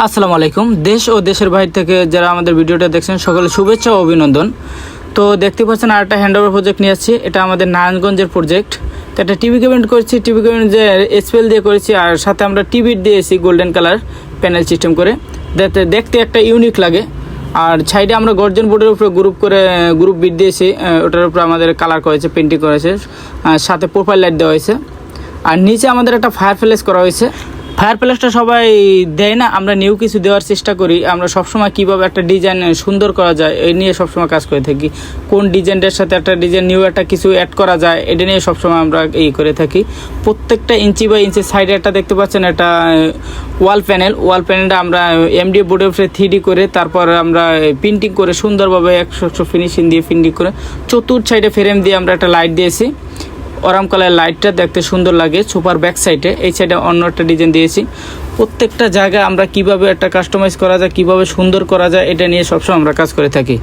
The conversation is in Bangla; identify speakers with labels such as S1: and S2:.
S1: আসসালামু আলাইকুম। দেশ ও দেশের বাইরে থেকে যারা আমাদের ভিডিওটা দেখছেন সকলে শুভেচ্ছা ও অভিনন্দন। তো দেখতে পাচ্ছেন আরেকটা হ্যান্ডওভার প্রজেক্ট নিয়ে আসছি। এটা আমাদের নারায়ণগঞ্জের প্রজেক্ট। তো একটা টিভি ক্যাবিনেট করেছি, টিভি ক্যাবিনেট যে এসপেল দিয়ে করেছি, আর সাথে আমরা টিভি দিয়েছি গোল্ডেন কালার প্যানেল সিস্টেম করে, দেখতে একটা ইউনিক লাগে। আর সাইডে আমরা গর্জন বোর্ডের উপরে গ্রুপ বিট দিয়েছি, ওটার উপরে আমাদের কালার করেছে, পেন্টিং করেছে, সাথে প্রোফাইল লাইট দেওয়া হয়েছে। আর নিচে আমাদের একটা ফায়ার প্লেস করা হয়েছে। ফায়ার প্লেসটা সবাই দেয় না, আমরা নিউ কিছু দেওয়ার চেষ্টা করি। আমরা সবসময় কীভাবে একটা ডিজাইন সুন্দর করা যায় এই নিয়ে সবসময় কাজ করে থাকি। কোন ডিজাইনটার সাথে একটা ডিজাইন নিউ একটা কিছু অ্যাড করা যায় এটা নিয়ে সবসময় আমরা করে থাকি। প্রত্যেকটা ইঞ্চি বাই ইঞ্চি সাইডে একটা দেখতে পাচ্ছেন একটা ওয়াল প্যানেলটা আমরা এমডি বোর্ডের উপরে 3D করে, তারপর আমরা প্রিন্টিং করে সুন্দরভাবে 100 ফিনিশিং দিয়ে প্রিন্টিং করে চতুর্থ সাইডে ফ্রেম দিয়ে আমরা একটা লাইট দিয়েছি। অরাম কালার লাইটটা দেখতে সুন্দর লাগে। সুপার ব্যাক সাইডে এই সাইডে অন্য একটা ডিজাইন দিয়েছি। প্রত্যেকটা জায়গায় আমরা কিভাবে একটা কাস্টমাইজ করা যায়, কিভাবে সুন্দর করা যায় এটা নিয়ে সবসময় আমরা কাজ করে থাকি।